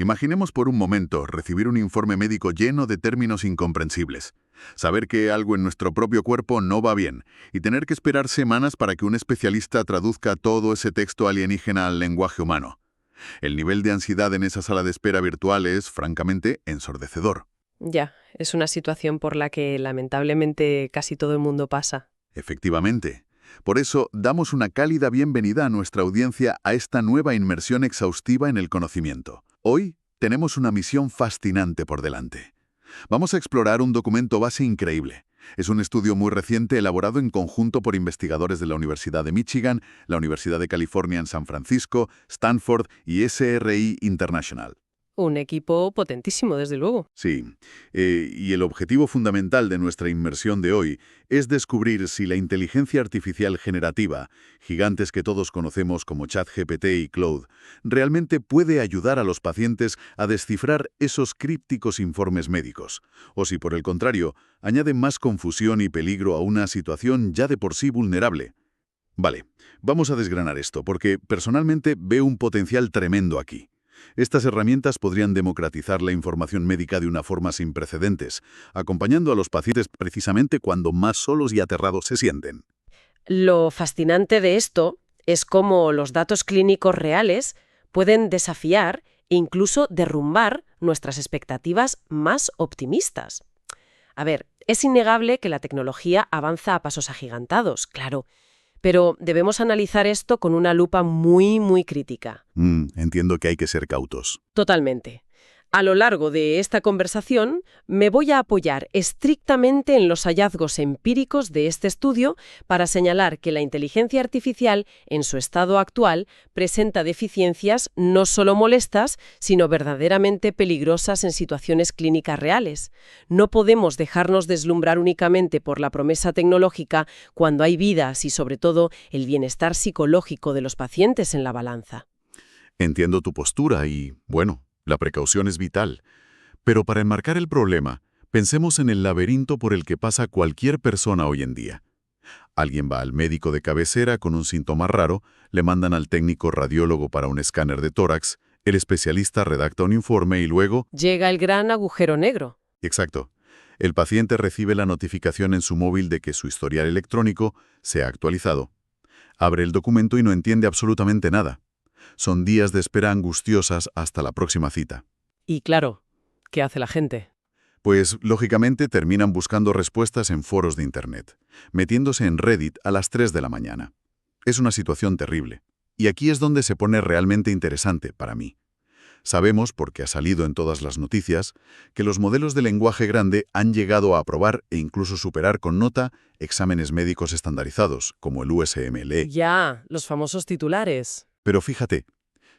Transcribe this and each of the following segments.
Imaginemos por un momento recibir un informe médico lleno de términos incomprensibles, saber que algo en nuestro propio cuerpo no va bien y tener que esperar semanas para que un especialista traduzca todo ese texto alienígena al lenguaje humano. El nivel de ansiedad en esa sala de espera virtual es, francamente, ensordecedor. Ya, es una situación por la que lamentablemente casi todo el mundo pasa. Efectivamente. Por eso, damos una cálida bienvenida a nuestra audiencia a esta nueva inmersión exhaustiva en el conocimiento. Hoy tenemos una misión fascinante por delante. Vamos a explorar un documento base increíble. Es un estudio muy reciente elaborado en conjunto por investigadores de la Universidad de Michigan, la Universidad de California en San Francisco, Stanford y SRI International. Un equipo potentísimo, desde luego. Sí, y el objetivo fundamental de nuestra inmersión de hoy es descubrir si la inteligencia artificial generativa, gigantes que todos conocemos como ChatGPT y Claude, realmente puede ayudar a los pacientes a descifrar esos crípticos informes médicos, o si por el contrario, añaden más confusión y peligro a una situación ya de por sí vulnerable. Vale, vamos a desgranar esto, porque personalmente veo un potencial tremendo aquí. Estas herramientas podrían democratizar la información médica de una forma sin precedentes, acompañando a los pacientes precisamente cuando más solos y aterrados se sienten. Lo fascinante de esto es cómo los datos clínicos reales pueden desafiar e incluso derrumbar nuestras expectativas más optimistas. A ver, es innegable que la tecnología avanza a pasos agigantados, claro, pero debemos analizar esto con una lupa muy, muy crítica. Entiendo que hay que ser cautos. Totalmente. A lo largo de esta conversación me voy a apoyar estrictamente en los hallazgos empíricos de este estudio para señalar que la inteligencia artificial, en su estado actual, presenta deficiencias no solo molestas, sino verdaderamente peligrosas en situaciones clínicas reales. No podemos dejarnos deslumbrar únicamente por la promesa tecnológica cuando hay vidas y, sobre todo, el bienestar psicológico de los pacientes en la balanza. Entiendo tu postura y, bueno, la precaución es vital. Pero para enmarcar el problema, pensemos en el laberinto por el que pasa cualquier persona hoy en día. Alguien va al médico de cabecera con un síntoma raro, le mandan al técnico radiólogo para un escáner de tórax, el especialista redacta un informe y luego... Llega el gran agujero negro. Exacto. El paciente recibe la notificación en su móvil de que su historial electrónico se ha actualizado. Abre el documento y no entiende absolutamente nada. Son días de espera angustiosas hasta la próxima cita. Y claro, ¿qué hace la gente? Pues, lógicamente, terminan buscando respuestas en foros de Internet, metiéndose en Reddit a las 3 de la mañana. Es una situación terrible. Y aquí es donde se pone realmente interesante para mí. Sabemos, porque ha salido en todas las noticias, que los modelos de lenguaje grande han llegado a aprobar e incluso superar con nota exámenes médicos estandarizados, como el USMLE. Ya, los famosos titulares. Pero fíjate,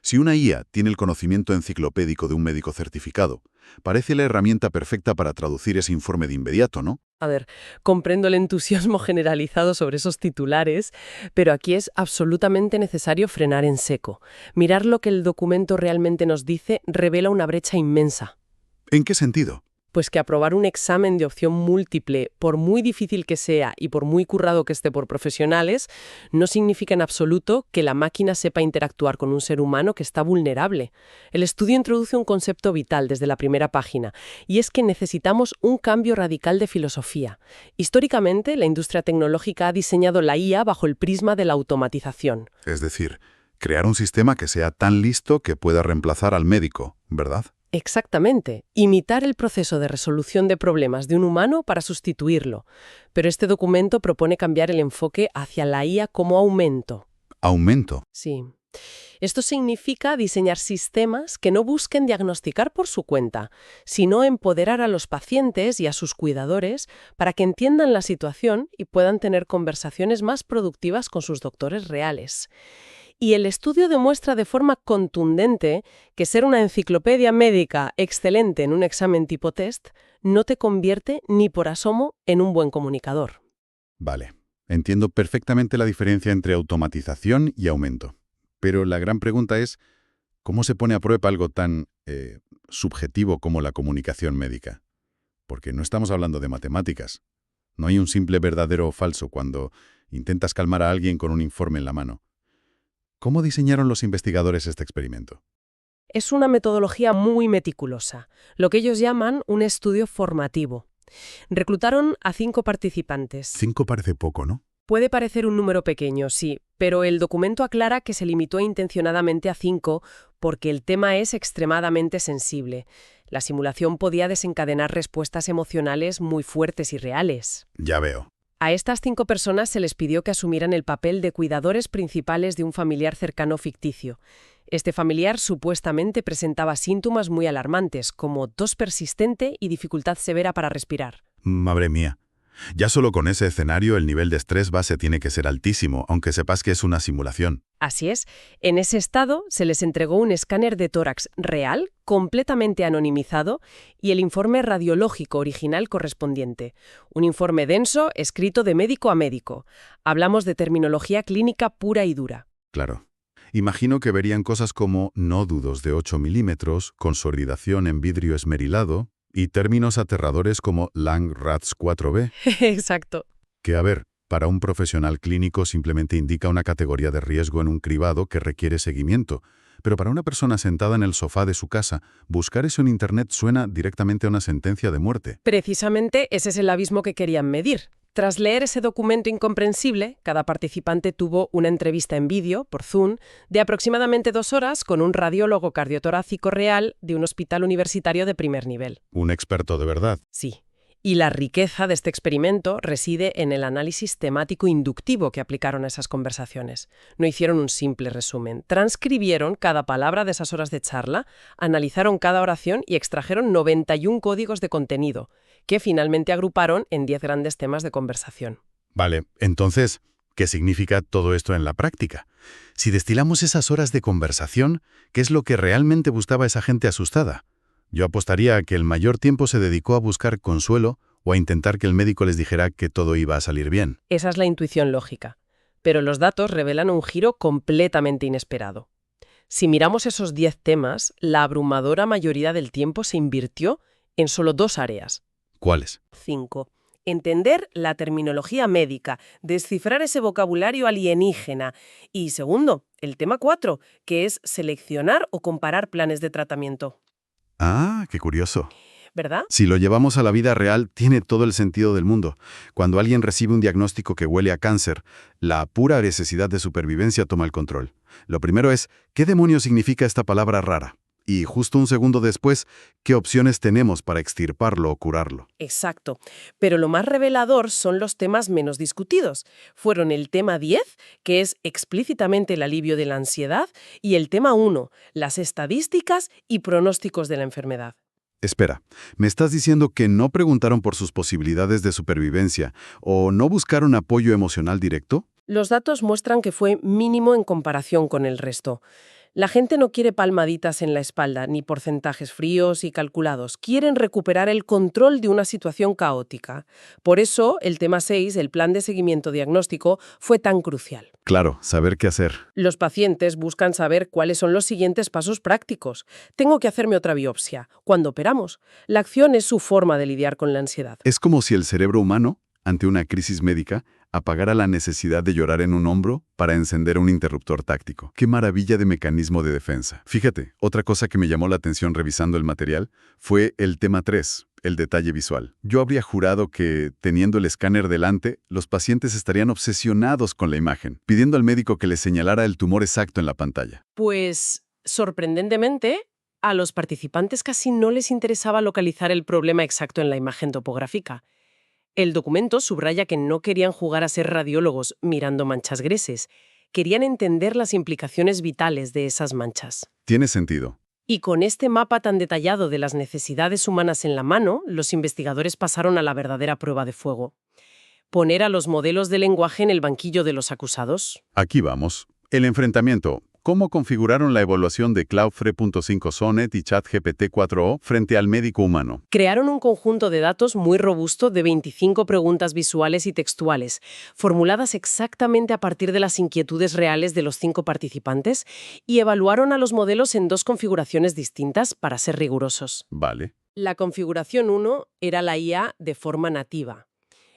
si una IA tiene el conocimiento enciclopédico de un médico certificado, parece la herramienta perfecta para traducir ese informe de inmediato, ¿no? A ver, comprendo el entusiasmo generalizado sobre esos titulares, pero aquí es absolutamente necesario frenar en seco. Mirar lo que el documento realmente nos dice revela una brecha inmensa. ¿En qué sentido? Pues que aprobar un examen de opción múltiple, por muy difícil que sea y por muy currado que esté por profesionales, no significa en absoluto que la máquina sepa interactuar con un ser humano que está vulnerable. El estudio introduce un concepto vital desde la primera página, y es que necesitamos un cambio radical de filosofía. Históricamente, la industria tecnológica ha diseñado la IA bajo el prisma de la automatización. Es decir, crear un sistema que sea tan listo que pueda reemplazar al médico, ¿verdad? Exactamente, imitar el proceso de resolución de problemas de un humano para sustituirlo. Pero este documento propone cambiar el enfoque hacia la IA como aumento. ¿Aumento? Sí. Esto significa diseñar sistemas que no busquen diagnosticar por su cuenta, sino empoderar a los pacientes y a sus cuidadores para que entiendan la situación y puedan tener conversaciones más productivas con sus doctores reales. Y el estudio demuestra de forma contundente que ser una enciclopedia médica excelente en un examen tipo test no te convierte ni por asomo en un buen comunicador. Vale, entiendo perfectamente la diferencia entre automatización y aumento. Pero la gran pregunta es, ¿cómo se pone a prueba algo tan subjetivo como la comunicación médica? Porque no estamos hablando de matemáticas. No hay un simple verdadero o falso cuando intentas calmar a alguien con un informe en la mano. ¿Cómo diseñaron los investigadores este experimento? Es una metodología muy meticulosa, lo que ellos llaman un estudio formativo. Reclutaron a 5 participantes. 5 parece poco, ¿no? Puede parecer un número pequeño, sí, pero el documento aclara que se limitó intencionadamente a 5 porque el tema es extremadamente sensible. La simulación podía desencadenar respuestas emocionales muy fuertes y reales. Ya veo. A estas 5 personas se les pidió que asumieran el papel de cuidadores principales de un familiar cercano ficticio. Este familiar supuestamente presentaba síntomas muy alarmantes, como tos persistente y dificultad severa para respirar. Madre mía. Ya solo con ese escenario el nivel de estrés base tiene que ser altísimo, aunque sepas que es una simulación. Así es, en ese estado se les entregó un escáner de tórax real, completamente anonimizado, y el informe radiológico original correspondiente. Un informe denso, escrito de médico a médico. Hablamos de terminología clínica pura y dura. Claro. Imagino que verían cosas como nódulos de 8 milímetros, consolidación en vidrio esmerilado y términos aterradores como Lange-Ratz 4B, Exacto. que, a ver, para un profesional clínico simplemente indica una categoría de riesgo en un cribado que requiere seguimiento. Pero para una persona sentada en el sofá de su casa, buscar eso en Internet suena directamente a una sentencia de muerte. Precisamente ese es el abismo que querían medir. Tras leer ese documento incomprensible, cada participante tuvo una entrevista en vídeo, por Zoom, de aproximadamente 2 horas con un radiólogo cardiotorácico real de un hospital universitario de primer nivel. Un experto de verdad. Sí. Y la riqueza de este experimento reside en el análisis temático inductivo que aplicaron a esas conversaciones. No hicieron un simple resumen. Transcribieron cada palabra de esas horas de charla, analizaron cada oración y extrajeron 91 códigos de contenido, que finalmente agruparon en 10 grandes temas de conversación. Vale, entonces, ¿qué significa todo esto en la práctica? Si destilamos esas horas de conversación, ¿qué es lo que realmente buscaba esa gente asustada? Yo apostaría a que el mayor tiempo se dedicó a buscar consuelo o a intentar que el médico les dijera que todo iba a salir bien. Esa es la intuición lógica. Pero los datos revelan un giro completamente inesperado. Si miramos esos 10 temas, la abrumadora mayoría del tiempo se invirtió en solo 2 áreas. ¿Cuáles? 5. Entender la terminología médica, descifrar ese vocabulario alienígena. Y segundo, el tema 4, que es seleccionar o comparar planes de tratamiento. Ah, qué curioso. ¿Verdad? Si lo llevamos a la vida real, tiene todo el sentido del mundo. Cuando alguien recibe un diagnóstico que huele a cáncer, la pura necesidad de supervivencia toma el control. Lo primero es, ¿qué demonios significa esta palabra rara? Y justo un segundo después, ¿qué opciones tenemos para extirparlo o curarlo? Exacto. Pero lo más revelador son los temas menos discutidos. Fueron el tema 10, que es explícitamente el alivio de la ansiedad, y el tema 1, las estadísticas y pronósticos de la enfermedad. Espera, ¿me estás diciendo que no preguntaron por sus posibilidades de supervivencia o no buscaron apoyo emocional directo? Los datos muestran que fue mínimo en comparación con el resto. La gente no quiere palmaditas en la espalda, ni porcentajes fríos y calculados. Quieren recuperar el control de una situación caótica. Por eso, el tema 6, el plan de seguimiento diagnóstico, fue tan crucial. Claro, saber qué hacer. Los pacientes buscan saber cuáles son los siguientes pasos prácticos. Tengo que hacerme otra biopsia. ¿Cuándo operamos? La acción es su forma de lidiar con la ansiedad. Es como si el cerebro humano, ante una crisis médica, apagara la necesidad de llorar en un hombro para encender un interruptor táctico. ¡Qué maravilla de mecanismo de defensa! Fíjate, otra cosa que me llamó la atención revisando el material fue el tema 3, el detalle visual. Yo habría jurado que, teniendo el escáner delante, los pacientes estarían obsesionados con la imagen, pidiendo al médico que les señalara el tumor exacto en la pantalla. Pues, sorprendentemente, a los participantes casi no les interesaba localizar el problema exacto en la imagen topográfica. El documento subraya que no querían jugar a ser radiólogos mirando manchas grises. Querían entender las implicaciones vitales de esas manchas. Tiene sentido. Y con este mapa tan detallado de las necesidades humanas en la mano, los investigadores pasaron a la verdadera prueba de fuego. Poner a los modelos de lenguaje en el banquillo de los acusados. Aquí vamos. El enfrentamiento. ¿Cómo configuraron la evaluación de Cloudflare 5 Sonnet y ChatGPT 4o frente al médico humano? Crearon un conjunto de datos muy robusto de 25 preguntas visuales y textuales, formuladas exactamente a partir de las inquietudes reales de los 5 participantes, y evaluaron a los modelos en 2 configuraciones distintas para ser rigurosos. Vale. La configuración 1 era la IA de forma nativa.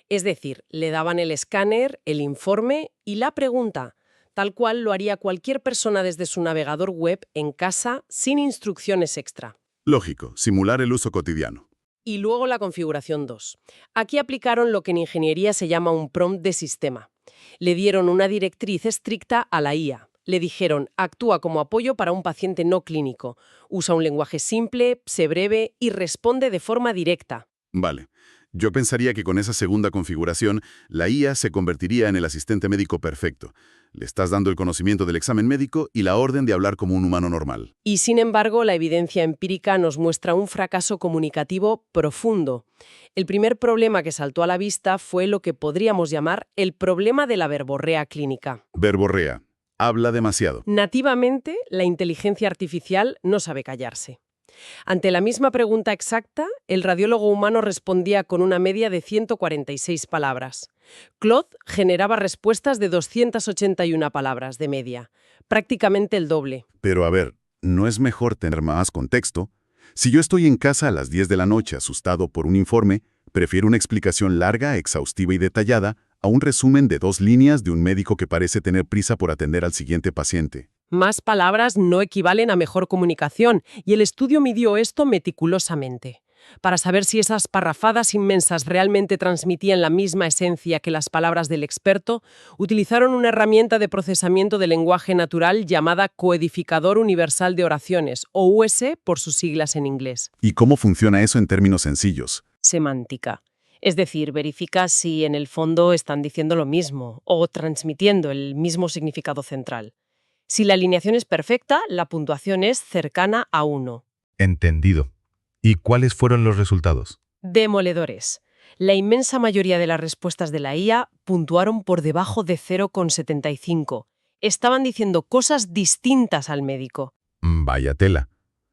Es decir, le daban el escáner, el informe y la pregunta: tal cual lo haría cualquier persona desde su navegador web en casa sin instrucciones extra. Lógico, simular el uso cotidiano. Y luego la configuración 2. Aquí aplicaron lo que en ingeniería se llama un prompt de sistema. Le dieron una directriz estricta a la IA. Le dijeron, actúa como apoyo para un paciente no clínico. Usa un lenguaje simple, sé breve y responde de forma directa. Vale. Yo pensaría que con esa segunda configuración, la IA se convertiría en el asistente médico perfecto. Le estás dando el conocimiento del examen médico y la orden de hablar como un humano normal. Y sin embargo, la evidencia empírica nos muestra un fracaso comunicativo profundo. El primer problema que saltó a la vista fue lo que podríamos llamar el problema de la verborrea clínica. Verborrea. Habla demasiado. Nativamente, la inteligencia artificial no sabe callarse. Ante la misma pregunta exacta, el radiólogo humano respondía con una media de 146 palabras. Claude generaba respuestas de 281 palabras de media, prácticamente el doble. Pero a ver, ¿no es mejor tener más contexto? Si yo estoy en casa a las 10 de la noche asustado por un informe, prefiero una explicación larga, exhaustiva y detallada a un resumen de 2 líneas de un médico que parece tener prisa por atender al siguiente paciente. Más palabras no equivalen a mejor comunicación, y el estudio midió esto meticulosamente. Para saber si esas parrafadas inmensas realmente transmitían la misma esencia que las palabras del experto, utilizaron una herramienta de procesamiento de lenguaje natural llamada Codificador Universal de Oraciones, o US por sus siglas en inglés. ¿Y cómo funciona eso en términos sencillos? Semántica. Es decir, verifica si en el fondo están diciendo lo mismo o transmitiendo el mismo significado central. Si la alineación es perfecta, la puntuación es cercana a 1. Entendido. ¿Y cuáles fueron los resultados? Demoledores. La inmensa mayoría de las respuestas de la IA puntuaron por debajo de 0,75. Estaban diciendo cosas distintas al médico. Vaya tela.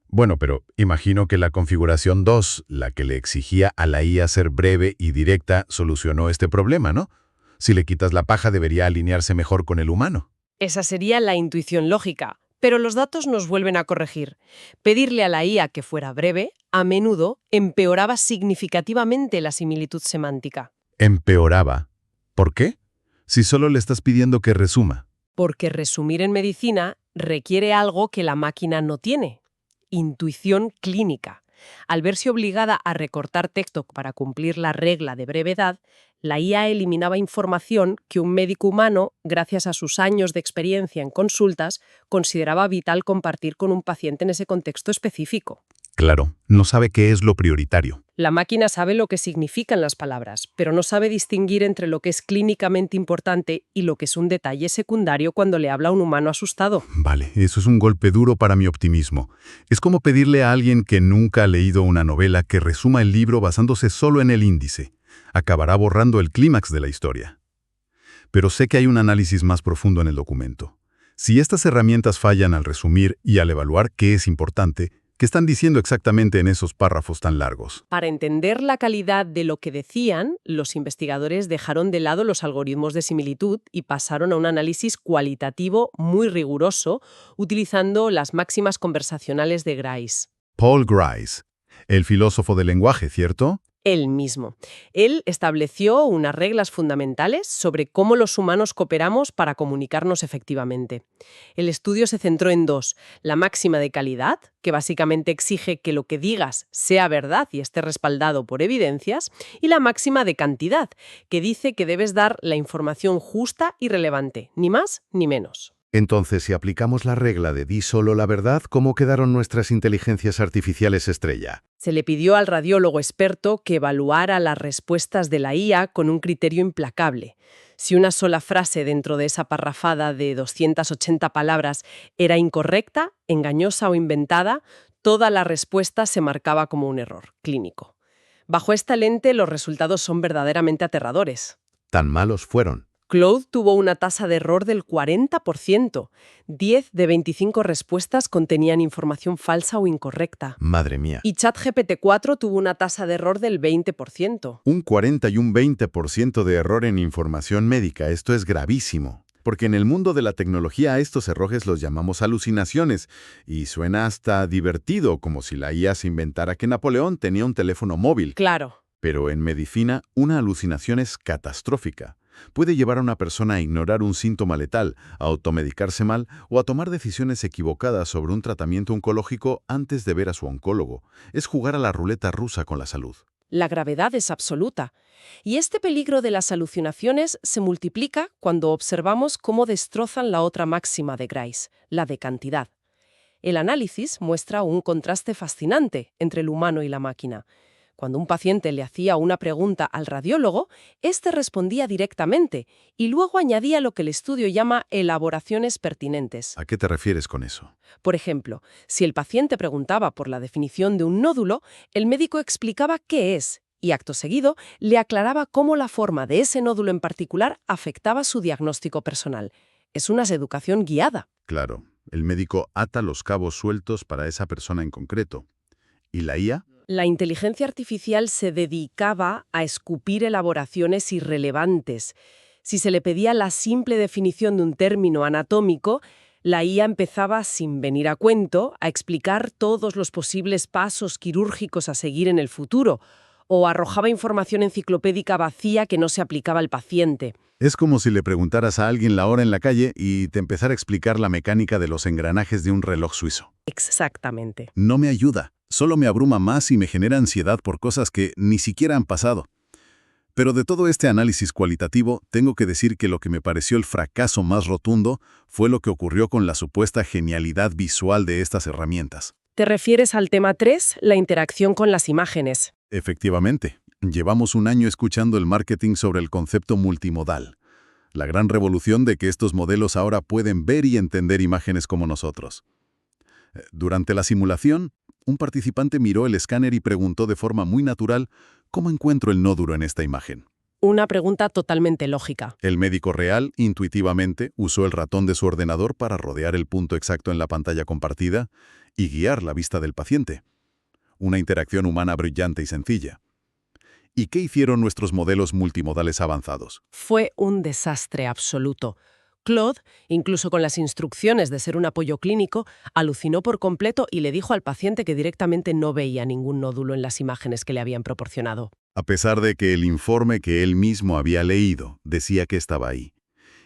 Bueno, pero imagino que la configuración 2, la que le exigía a la IA ser breve y directa, solucionó este problema, ¿no? Si le quitas la paja, debería alinearse mejor con el humano. Esa sería la intuición lógica, pero los datos nos vuelven a corregir. Pedirle a la IA que fuera breve, a menudo, empeoraba significativamente la similitud semántica. Empeoraba. ¿Por qué? Si solo le estás pidiendo que resuma. Porque resumir en medicina requiere algo que la máquina no tiene: intuición clínica. Al verse obligada a recortar texto para cumplir la regla de brevedad, la IA eliminaba información que un médico humano, gracias a sus años de experiencia en consultas, consideraba vital compartir con un paciente en ese contexto específico. Claro, no sabe qué es lo prioritario. La máquina sabe lo que significan las palabras, pero no sabe distinguir entre lo que es clínicamente importante y lo que es un detalle secundario cuando le habla a un humano asustado. Vale, eso es un golpe duro para mi optimismo. Es como pedirle a alguien que nunca ha leído una novela que resuma el libro basándose solo en el índice. Acabará borrando el clímax de la historia. Pero sé que hay un análisis más profundo en el documento. Si estas herramientas fallan al resumir y al evaluar qué es importante, ¿qué están diciendo exactamente en esos párrafos tan largos? Para entender la calidad de lo que decían, los investigadores dejaron de lado los algoritmos de similitud y pasaron a un análisis cualitativo muy riguroso, utilizando las máximas conversacionales de Grice. Paul Grice, el filósofo del lenguaje, ¿cierto? Él mismo. Él estableció unas reglas fundamentales sobre cómo los humanos cooperamos para comunicarnos efectivamente. El estudio se centró en 2. La máxima de calidad, que básicamente exige que lo que digas sea verdad y esté respaldado por evidencias, y la máxima de cantidad, que dice que debes dar la información justa y relevante, ni más ni menos. Entonces, si aplicamos la regla de di solo la verdad, ¿cómo quedaron nuestras inteligencias artificiales estrella? Se le pidió al radiólogo experto que evaluara las respuestas de la IA con un criterio implacable. Si una sola frase dentro de esa parrafada de 280 palabras era incorrecta, engañosa o inventada, toda la respuesta se marcaba como un error clínico. Bajo esta lente, los resultados son verdaderamente aterradores. Tan malos fueron. Claude tuvo una tasa de error del 40%. 10 de 25 respuestas contenían información falsa o incorrecta. Madre mía. Y ChatGPT-4 tuvo una tasa de error del 20%. Un 40 y un 20% de error en información médica. Esto es gravísimo. Porque en el mundo de la tecnología a estos errores los llamamos alucinaciones. Y suena hasta divertido, como si la IA se inventara que Napoleón tenía un teléfono móvil. Claro. Pero en medicina, una alucinación es catastrófica. Puede llevar a una persona a ignorar un síntoma letal, a automedicarse mal o a tomar decisiones equivocadas sobre un tratamiento oncológico antes de ver a su oncólogo. Es jugar a la ruleta rusa con la salud. La gravedad es absoluta. Y este peligro de las alucinaciones se multiplica cuando observamos cómo destrozan la otra máxima de Grice, la de cantidad. El análisis muestra un contraste fascinante entre el humano y la máquina. Cuando un paciente le hacía una pregunta al radiólogo, éste respondía directamente y luego añadía lo que el estudio llama elaboraciones pertinentes. ¿A qué te refieres con eso? Por ejemplo, si el paciente preguntaba por la definición de un nódulo, el médico explicaba qué es y, acto seguido, le aclaraba cómo la forma de ese nódulo en particular afectaba su diagnóstico personal. Es una educación guiada. Claro, el médico ata los cabos sueltos para esa persona en concreto. ¿Y la IA? La inteligencia artificial se dedicaba a escupir elaboraciones irrelevantes. Si se le pedía la simple definición de un término anatómico, la IA empezaba, sin venir a cuento, a explicar todos los posibles pasos quirúrgicos a seguir en el futuro, o arrojaba información enciclopédica vacía que no se aplicaba al paciente. Es como si le preguntaras a alguien la hora en la calle y te empezara a explicar la mecánica de los engranajes de un reloj suizo. Exactamente. No me ayuda, solo me abruma más y me genera ansiedad por cosas que ni siquiera han pasado. Pero de todo este análisis cualitativo, tengo que decir que lo que me pareció el fracaso más rotundo fue lo que ocurrió con la supuesta genialidad visual de estas herramientas. ¿Te refieres al tema 3, la interacción con las imágenes? Efectivamente, llevamos un año escuchando el marketing sobre el concepto multimodal. La gran revolución de que estos modelos ahora pueden ver y entender imágenes como nosotros. Durante la simulación, un participante miró el escáner y preguntó de forma muy natural ¿cómo encuentro el nódulo en esta imagen? Una pregunta totalmente lógica. El médico real, intuitivamente, usó el ratón de su ordenador para rodear el punto exacto en la pantalla compartida y guiar la vista del paciente. Una interacción humana brillante y sencilla. ¿Y qué hicieron nuestros modelos multimodales avanzados? Fue un desastre absoluto. Claude, incluso con las instrucciones de ser un apoyo clínico, alucinó por completo y le dijo al paciente que directamente no veía ningún nódulo en las imágenes que le habían proporcionado. A pesar de que el informe que él mismo había leído decía que estaba ahí.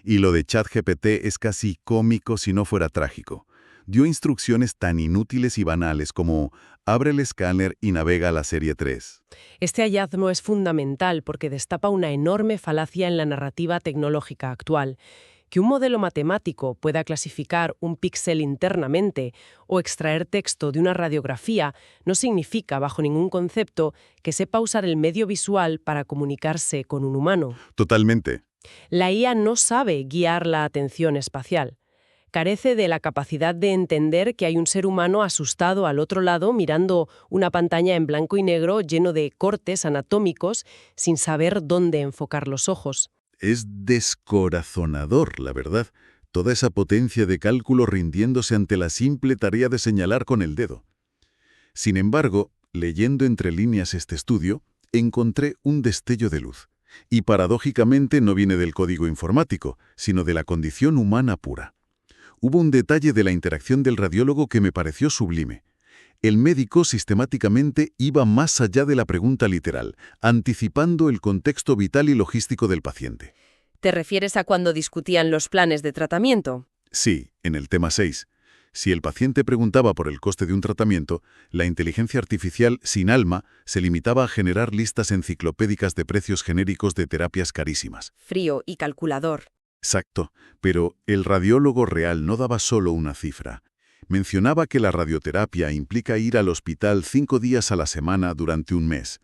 Y lo de ChatGPT es casi cómico si no fuera trágico. Dio instrucciones tan inútiles y banales como abre el escáner y navega a la serie 3. Este hallazgo es fundamental porque destapa una enorme falacia en la narrativa tecnológica actual. Que un modelo matemático pueda clasificar un píxel internamente o extraer texto de una radiografía no significa, bajo ningún concepto, que sepa usar el medio visual para comunicarse con un humano. Totalmente. La IA no sabe guiar la atención espacial. Carece de la capacidad de entender que hay un ser humano asustado al otro lado mirando una pantalla en blanco y negro lleno de cortes anatómicos sin saber dónde enfocar los ojos. Es descorazonador, la verdad, toda esa potencia de cálculo rindiéndose ante la simple tarea de señalar con el dedo. Sin embargo, leyendo entre líneas este estudio, encontré un destello de luz. Y paradójicamente no viene del código informático, sino de la condición humana pura. Hubo un detalle de la interacción del radiólogo que me pareció sublime. El médico sistemáticamente iba más allá de la pregunta literal, anticipando el contexto vital y logístico del paciente. ¿Te refieres a cuando discutían los planes de tratamiento? Sí, en el tema 6. Si el paciente preguntaba por el coste de un tratamiento, la inteligencia artificial sin alma se limitaba a generar listas enciclopédicas de precios genéricos de terapias carísimas. Frío y calculador. Exacto, pero el radiólogo real no daba solo una cifra. Mencionaba que la radioterapia implica ir al hospital 5 días a la semana durante un mes.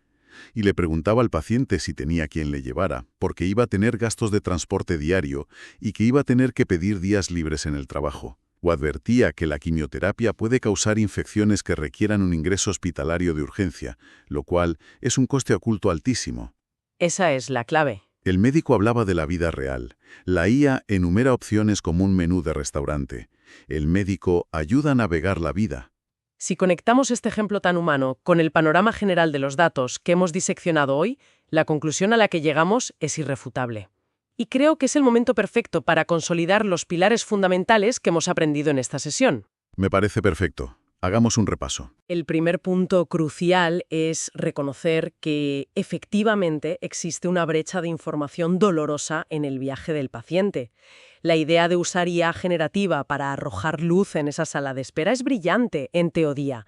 Y le preguntaba al paciente si tenía quien le llevara, porque iba a tener gastos de transporte diario y que iba a tener que pedir días libres en el trabajo. O advertía que la quimioterapia puede causar infecciones que requieran un ingreso hospitalario de urgencia, lo cual es un coste oculto altísimo. Esa es la clave. El médico hablaba de la vida real. La IA enumera opciones como un menú de restaurante. El médico ayuda a navegar la vida. Si conectamos este ejemplo tan humano con el panorama general de los datos que hemos diseccionado hoy, la conclusión a la que llegamos es irrefutable. Y creo que es el momento perfecto para consolidar los pilares fundamentales que hemos aprendido en esta sesión. Me parece perfecto. Hagamos un repaso. El primer punto crucial es reconocer que efectivamente existe una brecha de información dolorosa en el viaje del paciente. La idea de usar IA generativa para arrojar luz en esa sala de espera es brillante, en teoría,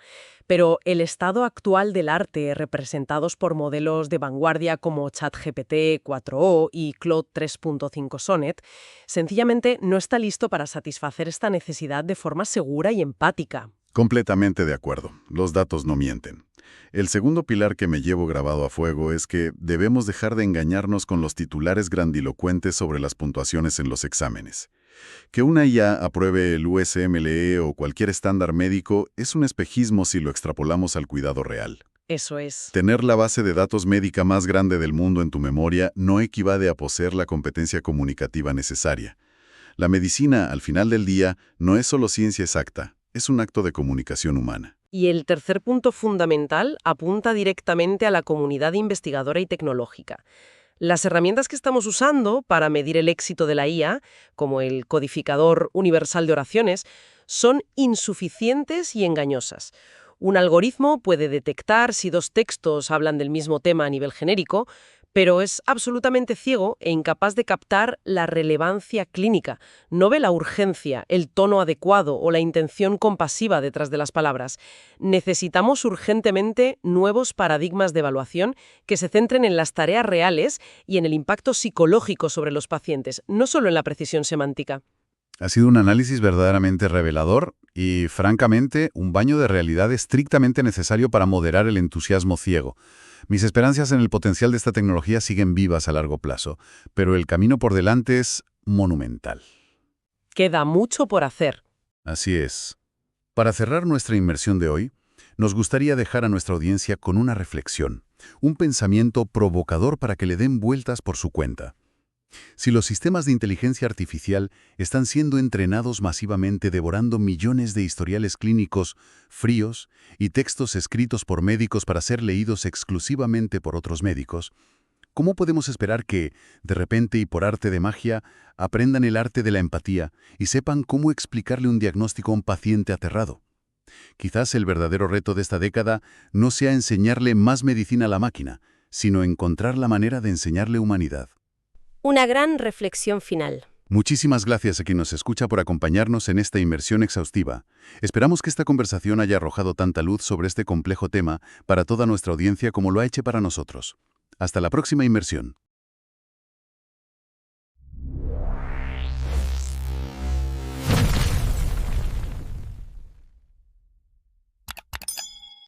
pero el estado actual del arte, representados por modelos de vanguardia como ChatGPT 4o y Claude 3.5 Sonnet, sencillamente no está listo para satisfacer esta necesidad de forma segura y empática. Completamente de acuerdo. Los datos no mienten. El segundo pilar que me llevo grabado a fuego es que debemos dejar de engañarnos con los titulares grandilocuentes sobre las puntuaciones en los exámenes. Que una IA apruebe el USMLE o cualquier estándar médico es un espejismo si lo extrapolamos al cuidado real. Eso es. Tener la base de datos médica más grande del mundo en tu memoria no equivale a poseer la competencia comunicativa necesaria. La medicina, al final del día, no es solo ciencia exacta, es un acto de comunicación humana. Y el tercer punto fundamental apunta directamente a la comunidad investigadora y tecnológica. Las herramientas que estamos usando para medir el éxito de la IA, como el codificador universal de oraciones, son insuficientes y engañosas. Un algoritmo puede detectar si dos textos hablan del mismo tema a nivel genérico, pero es absolutamente ciego e incapaz de captar la relevancia clínica. No ve la urgencia, el tono adecuado o la intención compasiva detrás de las palabras. Necesitamos urgentemente nuevos paradigmas de evaluación que se centren en las tareas reales y en el impacto psicológico sobre los pacientes, no solo en la precisión semántica. Ha sido un análisis verdaderamente revelador y, francamente, un baño de realidad estrictamente necesario para moderar el entusiasmo ciego. Mis esperanzas en el potencial de esta tecnología siguen vivas a largo plazo, pero el camino por delante es monumental. Queda mucho por hacer. Así es. Para cerrar nuestra inmersión de hoy, nos gustaría dejar a nuestra audiencia con una reflexión, un pensamiento provocador para que le den vueltas por su cuenta. Si los sistemas de inteligencia artificial están siendo entrenados masivamente devorando millones de historiales clínicos fríos y textos escritos por médicos para ser leídos exclusivamente por otros médicos, ¿cómo podemos esperar que, de repente y por arte de magia, aprendan el arte de la empatía y sepan cómo explicarle un diagnóstico a un paciente aterrado? Quizás el verdadero reto de esta década no sea enseñarle más medicina a la máquina, sino encontrar la manera de enseñarle humanidad. Una gran reflexión final. Muchísimas gracias a quien nos escucha por acompañarnos en esta inmersión exhaustiva. Esperamos que esta conversación haya arrojado tanta luz sobre este complejo tema para toda nuestra audiencia como lo ha hecho para nosotros. Hasta la próxima inmersión.